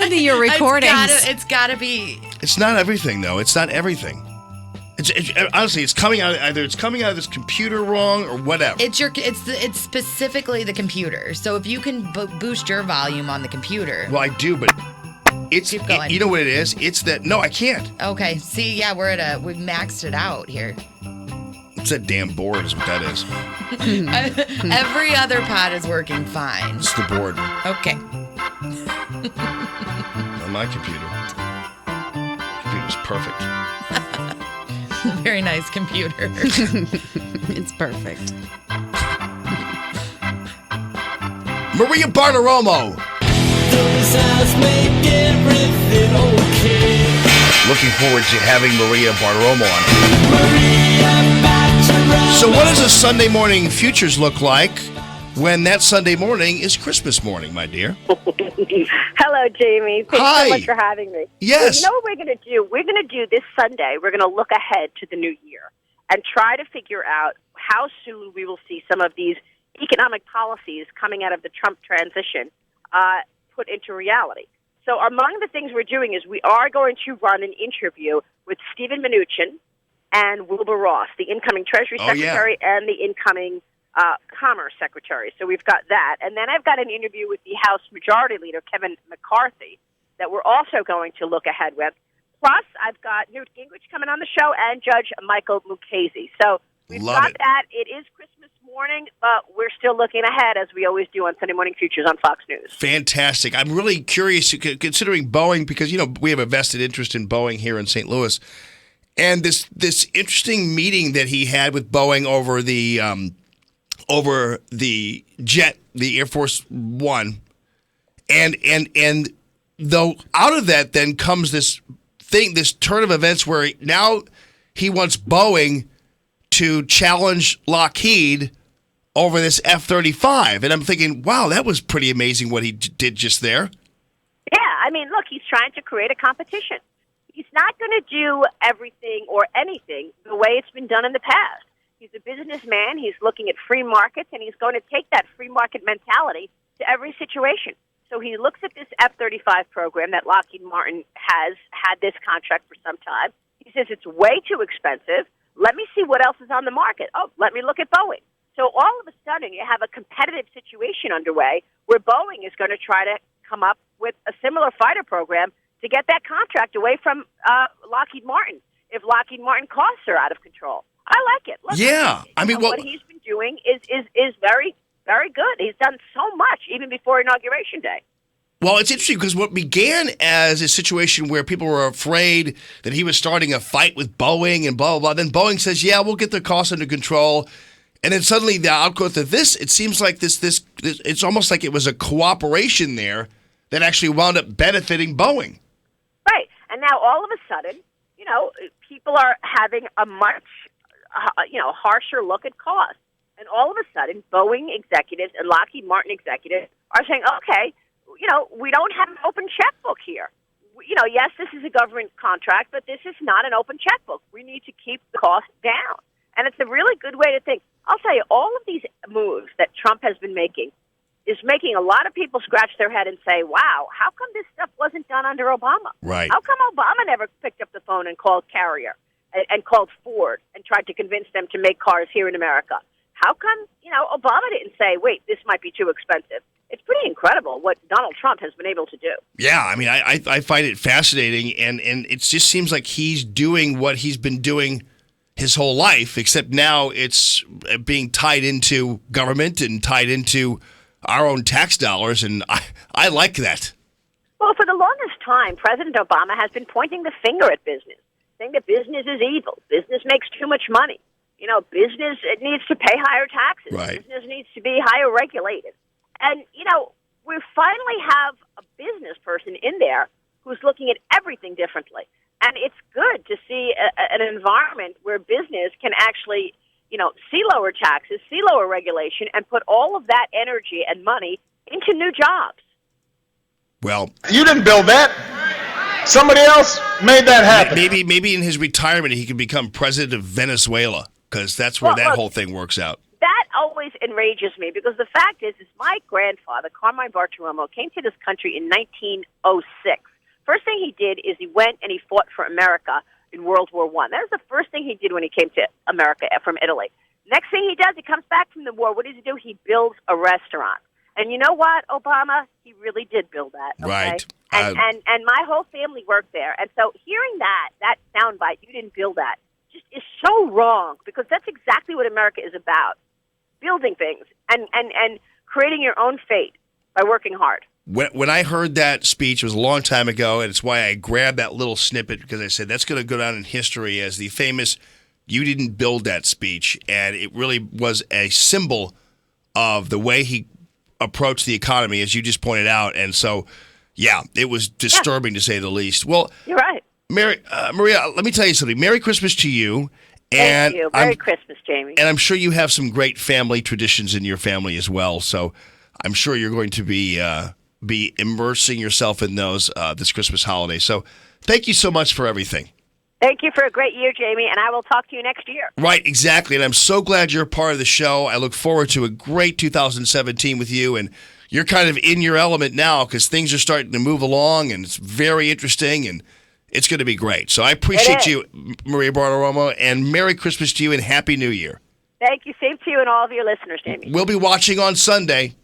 to your recordings. It's gotta be. It's not everything, though. It's not everything. Honestly, it's coming out. Either it's coming out of this computer wrong or whatever. It's specifically the computer. So if you can boost your volume on the computer. Well, I do, but Keep going. you know what it is? It's that. No, I can't. Okay. See, yeah, we've maxed it out here. It's that damn board, is what that is. Every other pod is working fine. It's the board Okay. on my computer. Computer's perfect. Very nice computer. It's perfect. Maria Bartiromo. Looking forward to having Maria Bartiromo on. So what does a Sunday morning futures look like when that Sunday morning is Christmas morning, my dear? Hello, Jamie. Thanks Hi. so much for having me. Yes. Well, you know what we're going to do? We're going to do this Sunday, we're going to look ahead to the new year and try to figure out how soon we will see some of these economic policies coming out of the Trump transition put into reality. So among the things we're doing is we are going to run an interview with Stephen Mnuchin and Wilbur Ross, the incoming Treasury Secretary and the incoming Commerce Secretary. So we've got that. And then I've got an interview with the House Majority Leader, Kevin McCarthy, that we're also going to look ahead with. Plus, I've got Newt Gingrich coming on the show and Judge Michael Mukasey. So we've got that. It is Christmas morning, but we're still looking ahead, as we always do on Sunday Morning Futures on Fox News. Fantastic. I'm really curious, considering Boeing, because, we have a vested interest in Boeing here in St. Louis. And this interesting meeting that he had with Boeing over the jet, the Air Force One, and though out of that then comes this turn of events where now he wants Boeing to challenge Lockheed over this F-35, and I'm thinking, wow, that was pretty amazing what he did just there. Yeah, I mean, look, he's trying to create a competition. He's not going to do everything or anything the way it's been done in the past. He's a businessman. He's looking at free markets, and he's going to take that free market mentality to every situation. So he looks at this F-35 program that Lockheed Martin has had this contract for some time. He says it's way too expensive. Let me see what else is on the market. Oh, let me look at Boeing. So all of a sudden, you have a competitive situation underway where Boeing is going to try to come up with a similar fighter program to get that contract away from Lockheed Martin if Lockheed Martin costs are out of control. I like it. Look, yeah. I mean, what he's been doing is very, very good. He's done so much even before Inauguration Day. Well, it's interesting because what began as a situation where people were afraid that he was starting a fight with Boeing and blah, blah, blah. Then Boeing says, yeah, we'll get the costs under control. And then suddenly the outgrowth of this, it seems like this it's almost like it was a cooperation there that actually wound up benefiting Boeing. Right. And now all of a sudden, people are having a much, harsher look at cost. And all of a sudden, Boeing executives and Lockheed Martin executives are saying, okay, we don't have an open checkbook here. Yes, this is a government contract, but this is not an open checkbook. We need to keep the cost down. And it's a really good way to think. I'll tell you, all of these moves that Trump has been making is making a lot of people scratch their head and say, wow, how come this stuff wasn't done under Obama? Right. How come Obama never picked up the phone and called Carrier and called Ford and tried to convince them to make cars here in America? How come, Obama didn't say, wait, this might be too expensive? It's pretty incredible what Donald Trump has been able to do. Yeah, I mean, I find it fascinating, and it just seems like he's doing what he's been doing his whole life, except now it's being tied into government and tied into our own tax dollars, and I like that. Well, for the longest time, President Obama has been pointing the finger at business, saying that business is evil. Business makes too much money. Business, it needs to pay higher taxes. Right. Business needs to be higher regulated. And, we finally have a business person in there who's looking at everything differently. And it's good to see an environment where business can actually, see lower taxes, see lower regulation, and put all of that energy and money into new jobs. Well, you didn't build that. Somebody else made that happen. Maybe in his retirement he can become president of Venezuela, because that's where that whole thing works out. That always, in enrages me because the fact is my grandfather, Carmine Bartiromo, came to this country in 1906. First thing he did is he went and he fought for America in World War I. That was the first thing he did when he came to America from Italy. Next thing he does, he comes back from the war. What does he do? He builds a restaurant. And you know what, Obama? He really did build that. Okay? Right. And my whole family worked there. And so hearing that soundbite, you didn't build that, just is so wrong because that's exactly what America is about. Building things and creating your own fate by working hard. When I heard that speech, it was a long time ago, and it's why I grabbed that little snippet because I said that's going to go down in history as the famous "You didn't build that" speech, and it really was a symbol of the way he approached the economy, as you just pointed out. And so, yeah, it was disturbing to say the least. Well, you're right. Maria, let me tell you something. Merry Christmas to you. And thank you. Merry Christmas, Jamie. And I'm sure you have some great family traditions in your family as well. So I'm sure you're going to be immersing yourself in those this Christmas holiday. So thank you so much for everything. Thank you for a great year, Jamie, and I will talk to you next year. Right, exactly. And I'm so glad you're a part of the show. I look forward to a great 2017 with you. And you're kind of in your element now because things are starting to move along, and it's very interesting, and it's going to be great. So I appreciate you, Maria Bartiromo, and Merry Christmas to you and Happy New Year. Thank you. Same to you and all of your listeners, Jamie. We'll be watching on Sunday.